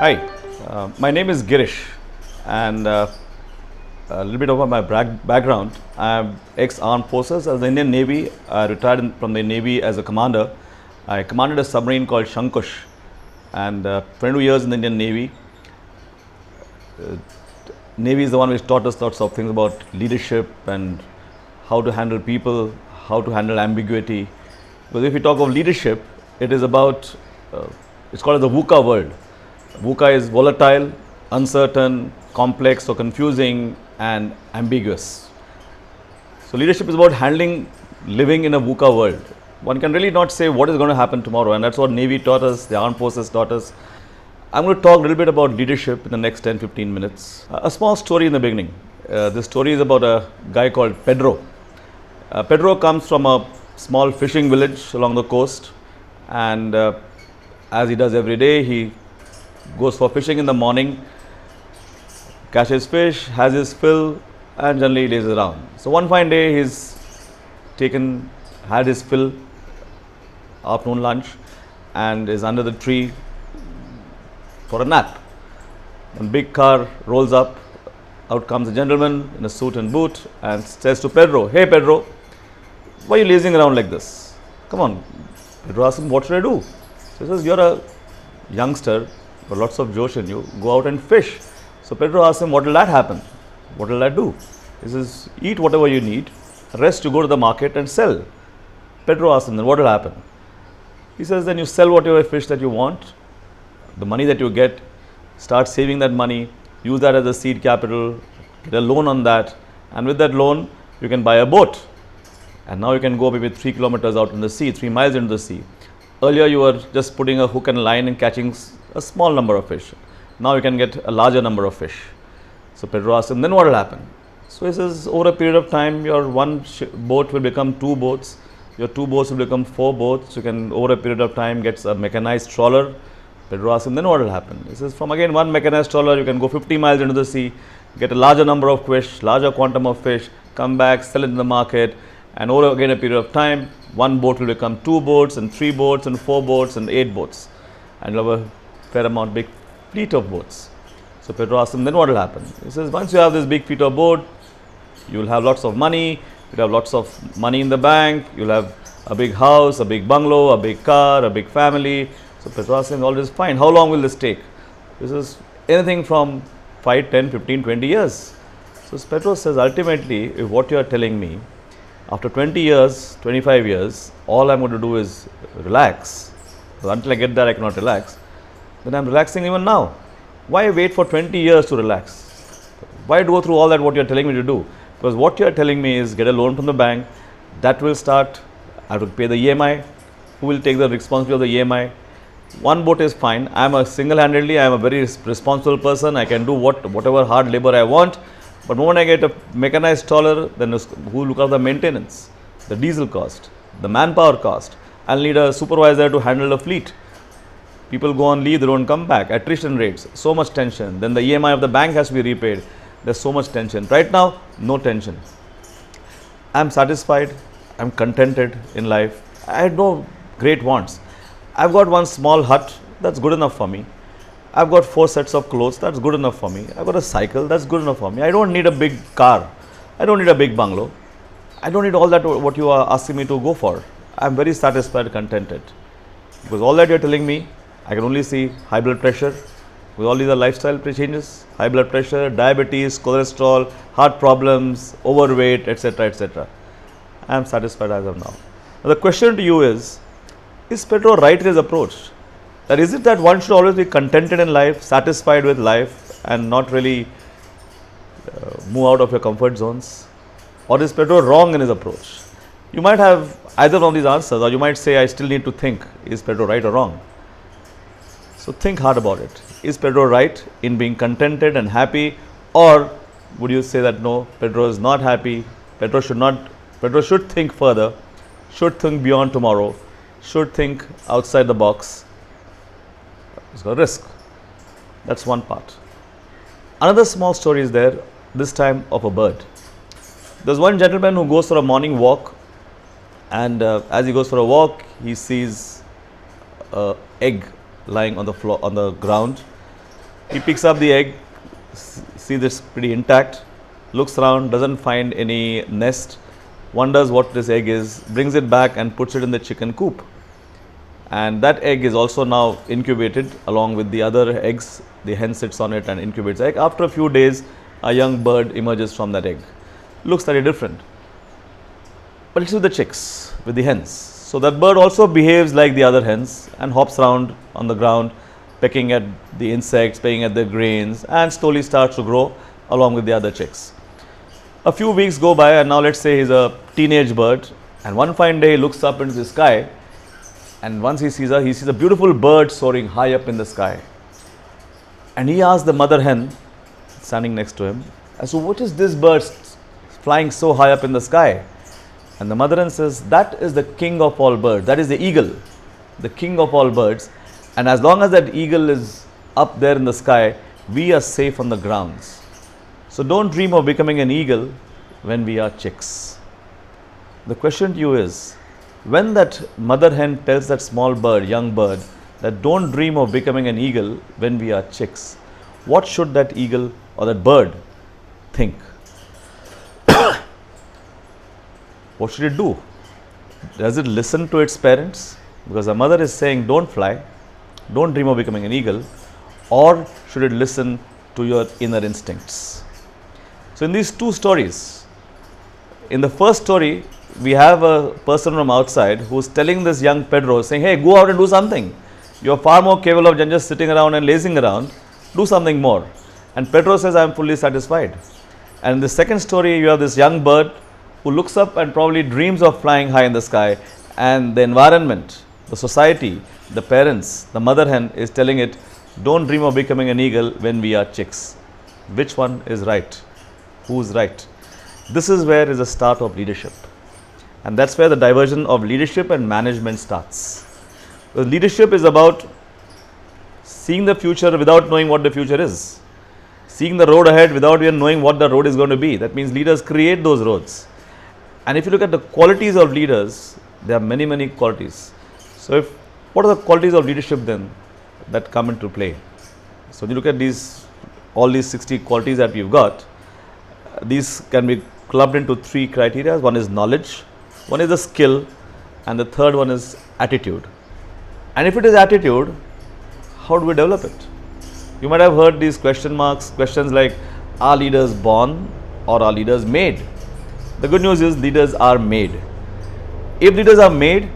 Hi, my name is Girish, and a little bit about my background. I'm ex-armed forces as the Indian Navy. I retired from the Navy as a commander. I commanded a submarine called Shankush, and 22 years in the Indian Navy. Navy is the one which taught us lots of things about leadership and how to handle people, how to handle ambiguity. Because if we talk of leadership, it is about, it's called the VUCA world. VUCA is volatile, uncertain, complex or confusing and ambiguous. So leadership is about handling, living in a VUCA world. One can really not say what is going to happen tomorrow, and that's what Navy taught us, the armed forces taught us. I'm going to talk a little bit about leadership in the next 10-15 minutes. A small story in the beginning. This story is about a guy called Pedro. Pedro comes from a small fishing village along the coast, and as he does every day, he goes for fishing in the morning, catches fish, has his fill, and generally lays around. So one fine day, he's had his fill, afternoon lunch, and is under the tree for a nap. One big car rolls up. Out comes a gentleman in a suit and boot and says to Pedro, "Hey Pedro, why are you lazing around like this? Come on." Pedro asks him, "What should I do?" So he says, "You're a youngster, got lots of josh in you, go out and fish." So Pedro asks him, "What will that happen? What will that do?" He says, "Eat whatever you need, rest you go to the market and sell." Pedro asks him, "Then what will happen?" He says, "Then you sell whatever fish that you want, the money that you get, start saving that money, use that as a seed capital, get a loan on that, and with that loan, you can buy a boat. And now you can go maybe 3 kilometers out in the sea, 3 miles into the sea. Earlier you were just putting a hook and line and catching a small number of fish. Now you can get a larger number of fish." So Pedro asks him, "Then what will happen?" So he says, "Over a period of time, your one boat will become 2 boats, your 2 boats will become 4 boats. You can, over a period of time, get a mechanized trawler." Pedro asks him, "Then what will happen?" He says, "From again one mechanized trawler, you can go 50 miles into the sea, get a larger number of fish, larger quantum of fish, come back, sell it in the market, and over again a period of time, one boat will become 2 boats and 3 boats and 4 boats and 8 boats. And you'll have a fair amount, big fleet of boats." So Pedro asks him, "Then what will happen?" He says, "Once you have this big fleet of boat, you will have lots of money, you'll have lots of money in the bank, you'll have a big house, a big bungalow, a big car, a big family." So Pedro asks him, "All this is fine. How long will this take?" He says, "Anything from 5, 10, 15, 20 years. So Pedro says, "Ultimately, if what you are telling me, after 20 years, 25 years, all I'm going to do is relax. Because until I get there, I cannot relax. Then I'm relaxing even now. Why wait for 20 years to relax? Why go through all that what you're telling me to do? Because what you're telling me is get a loan from the bank. That will start. I have to pay the EMI. Who will take the responsibility of the EMI? One boat is fine. I'm a single-handedly, I'm a very responsible person. I can do whatever hard labor I want. But the moment I get a mechanized trawler, then who will look after the maintenance, the diesel cost, the manpower cost? I'll need a supervisor to handle the fleet. People go on leave, they don't come back. Attrition rates, so much tension. Then the EMI of the bank has to be repaid. There's so much tension. Right now, no tension. I'm satisfied. I'm contented in life. I had no great wants. I've got one small hut, that's good enough for me. I've got 4 sets of clothes, that's good enough for me. I've got a cycle, that's good enough for me. I don't need a big car. I don't need a big bungalow. I don't need all that what you are asking me to go for. I'm very satisfied, contented. Because all that you're telling me, I can only see high blood pressure. With all these are lifestyle changes, high blood pressure, diabetes, cholesterol, heart problems, overweight, etc., etc. I'm satisfied as of now. Now the question to you is Pedro right in his approach? That is it that one should always be contented in life, satisfied with life, and not really move out of your comfort zones? Or is Pedro wrong in his approach? You might have either one of these answers, or you might say, I still need to think, is Pedro right or wrong? So think hard about it. Is Pedro right in being contented and happy, or would you say that no, Pedro is not happy, Pedro should think further, should think beyond tomorrow, should think outside the box? It's got risk. That's one part. Another small story is there, this time of a bird. There's one gentleman who goes for a morning walk, and as he goes for a walk, he sees an egg lying on the floor, on the ground, He picks up the egg, sees this pretty intact, looks around, doesn't find any nest, wonders what this egg is, brings it back and puts it in the chicken coop. And that egg is also now incubated along with the other eggs. The hen sits on it and incubates the egg. After a few days, a young bird emerges from that egg. Looks slightly different, but it's with the chicks, with the hens. So that bird also behaves like the other hens and hops around on the ground, pecking at the insects, pecking at the grains, and slowly starts to grow along with the other chicks. A few weeks go by, and now let's say he's a teenage bird, and one fine day he looks up into the sky, and once he sees a beautiful bird soaring high up in the sky. And he asks the mother hen standing next to him, so what is this bird flying so high up in the sky? And the mother hen says, that is the king of all birds, that is the eagle, the king of all birds. And as long as that eagle is up there in the sky, we are safe on the grounds. So don't dream of becoming an eagle when we are chicks. The question to you is, when that mother hen tells that small bird, young bird, that don't dream of becoming an eagle when we are chicks, what should that eagle or that bird think? What should it do? Does it listen to its parents? Because the mother is saying, don't fly, don't dream of becoming an eagle, or should it listen to your inner instincts? So in these two stories, in the first story, we have a person from outside who's telling this young Pedro, saying, hey, go out and do something. You're far more capable of just sitting around and lazing around. Do something more. And Pedro says, I'm fully satisfied. And in the second story, you have this young bird who looks up and probably dreams of flying high in the sky. And the environment, the society, the parents, the mother hen is telling it, don't dream of becoming an eagle when we are chicks. Which one is right? Who's right? This is where is the start of leadership. And that's where the diversion of leadership and management starts. Because leadership is about seeing the future without knowing what the future is. Seeing the road ahead without even knowing what the road is going to be. That means leaders create those roads. And if you look at the qualities of leaders, there are many, many qualities. So what are the qualities of leadership then that come into play? So when you look at all these 60 qualities that we've got, these can be clubbed into three criteria. One is knowledge, one is the skill, and the third one is attitude. And if it is attitude, how do we develop it? You might have heard these questions like, are leaders born or are leaders made? The good news is leaders are made. If leaders are made,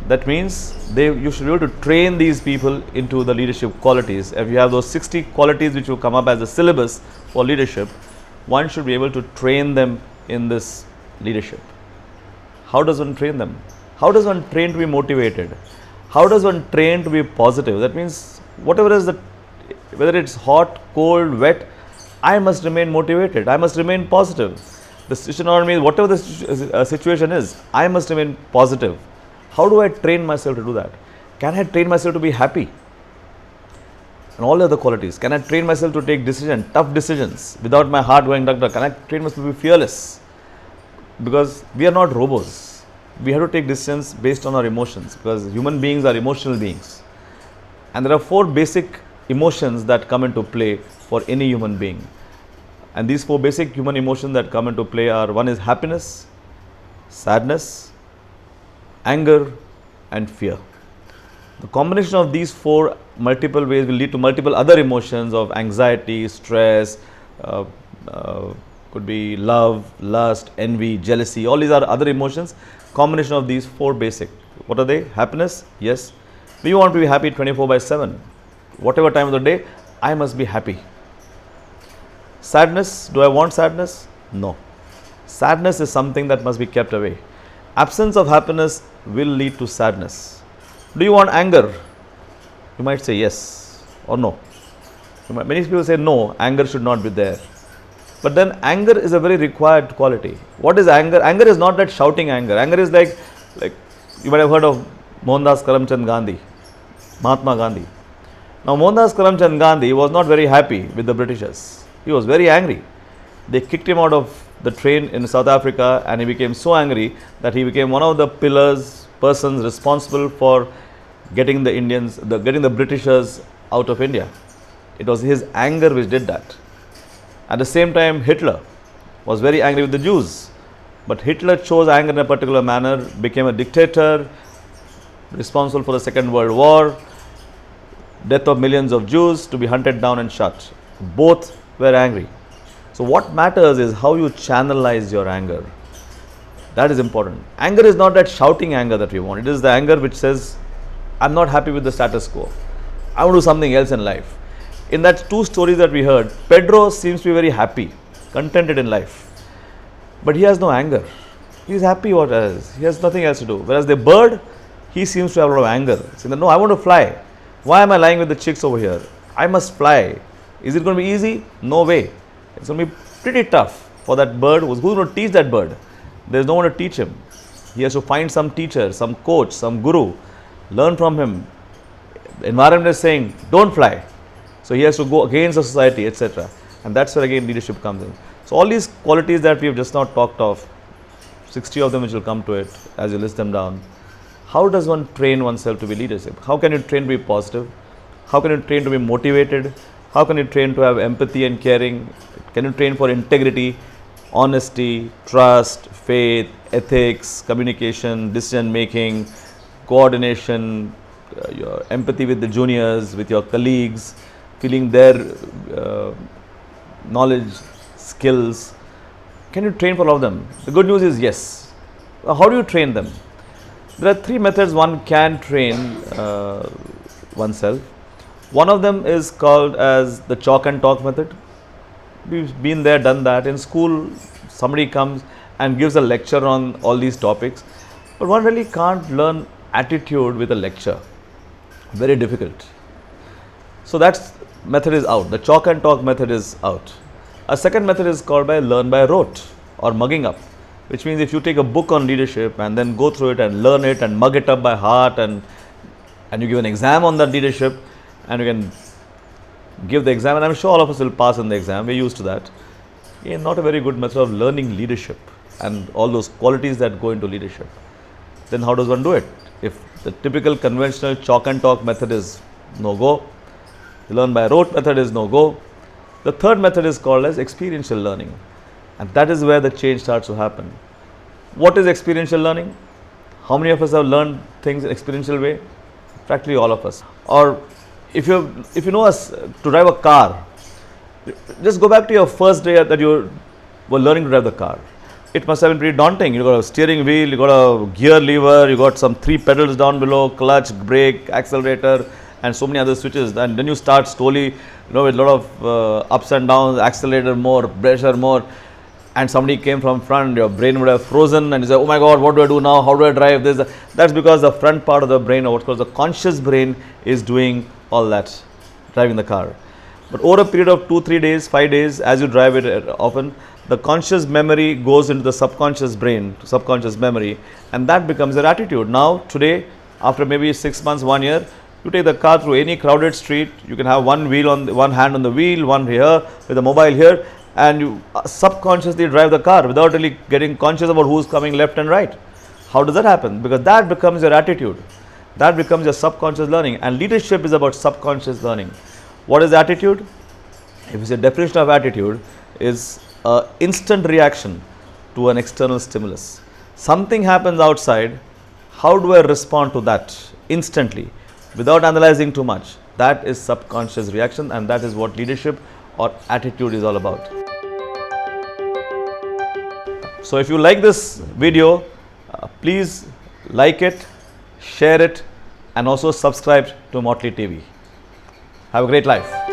that means you should be able to train these people into the leadership qualities. If you have those 60 qualities which will come up as a syllabus for leadership, one should be able to train them in this leadership. How does one train them? How does one train to be motivated? How does one train to be positive? That means whatever is whether it's hot, cold, wet, I must remain motivated. I must remain positive. The situation around me, whatever the situation is, I must remain positive. How do I train myself to do that? Can I train myself to be happy? And all the other qualities. Can I train myself to take tough decisions, without my heart going dug dug? Can I train myself to be fearless? Because we are not robots. We have to take decisions based on our emotions, because human beings are emotional beings. And there are 4 basic emotions that come into play for any human being. And these 4 basic human emotions that come into play are, one is happiness, sadness, anger, and fear. The combination of these 4 multiple ways will lead to multiple other emotions of anxiety, stress, could be love, lust, envy, jealousy. All these are other emotions. Combination of these 4 basic. What are they? Happiness? Yes. We want to be happy 24/7. Whatever time of the day, I must be happy. Sadness, do I want sadness? No. Sadness is something that must be kept away. Absence of happiness will lead to sadness. Do you want anger? You might say yes or no. Many people say no, anger should not be there. But then anger is a very required quality. What is anger? Anger is not that shouting anger. Anger is like you might have heard of Mohandas Karamchand Gandhi, Mahatma Gandhi. Now Mohandas Karamchand Gandhi was not very happy with the Britishers. He was very angry. They kicked him out of the train in South Africa, and he became so angry that he became one of the persons responsible for getting the Britishers out of India. It was his anger which did that. At the same time, Hitler was very angry with the Jews. But Hitler chose anger in a particular manner, became a dictator, responsible for the Second World War, death of millions of Jews to be hunted down and shot. Both were angry. So what matters is how you channelize your anger. That is important. Anger is not that shouting anger that we want. It is the anger which says, I'm not happy with the status quo. I want to do something else in life. In that two stories that we heard, Pedro seems to be very happy, contented in life. But he has no anger. He is happy what else. He has nothing else to do. Whereas the bird, he seems to have a lot of anger. Saying that, no, I want to fly. Why am I lying with the chicks over here? I must fly. Is it going to be easy? No way. It's going to be pretty tough for that bird. Who's going to teach that bird? There's no one to teach him. He has to find some teacher, some coach, some guru, learn from him. The environment is saying, don't fly. So he has to go against the society, etc. And that's where again leadership comes in. So all these qualities that we have just not talked of, 60 of them which will come to it as you list them down. How does one train oneself to be leadership? How can you train to be positive? How can you train to be motivated? How can you train to have empathy and caring? Can you train for integrity, honesty, trust, faith, ethics, communication, decision making, coordination, your empathy with the juniors, with your colleagues, feeling their knowledge, skills? Can you train for all of them? The good news is yes. How do you train them? There are three methods one can train oneself. One of them is called as the chalk and talk method. We've been there, done that. In school, somebody comes and gives a lecture on all these topics, but one really can't learn attitude with a lecture. Very difficult. So that method is out. The chalk and talk method is out. A second method is called by learn by rote or mugging up, which means if you take a book on leadership and then go through it and learn it and mug it up by heart, and you give an exam on that leadership and you can give the exam, and I'm sure all of us will pass in the exam. We're used to that. Again, not a very good method of learning leadership and all those qualities that go into leadership. Then how does one do it? If the typical conventional chalk and talk method is no go, the learn by rote method is no go. The third method is called as experiential learning, and that is where the change starts to happen. What is experiential learning? How many of us have learned things in experiential way? Practically all of us. Or if you know us to drive a car, just go back to your first day that you were learning to drive the car. It must have been pretty daunting. You got a steering wheel, you got a gear lever, you got some 3 pedals down below, clutch, brake, accelerator, and so many other switches. And then you start slowly, with a lot of ups and downs, accelerator more, pressure more, and somebody came from front, your brain would have frozen and you say, oh my God, what do I do now? How do I drive this? That's because the front part of the brain, or what's called the conscious brain, is doing all that, driving the car. But over a period of 2-3 days, 5 days, as you drive it often, the conscious memory goes into the subconscious brain, subconscious memory, and that becomes your attitude. Now, today, after maybe 6 months, 1 year, you take the car through any crowded street, you can have one hand on the wheel, one here, with a mobile here, and you subconsciously drive the car without really getting conscious about who's coming left and right. How does that happen? Because that becomes your attitude. That becomes your subconscious learning, and leadership is about subconscious learning. What is attitude? If you say definition of attitude is an instant reaction to an external stimulus. Something happens outside, how do I respond to that instantly without analyzing too much? That is subconscious reaction, and that is what leadership or attitude is all about. So if you like this video, please like it, share it, and also subscribe to Motley TV. Have a great life.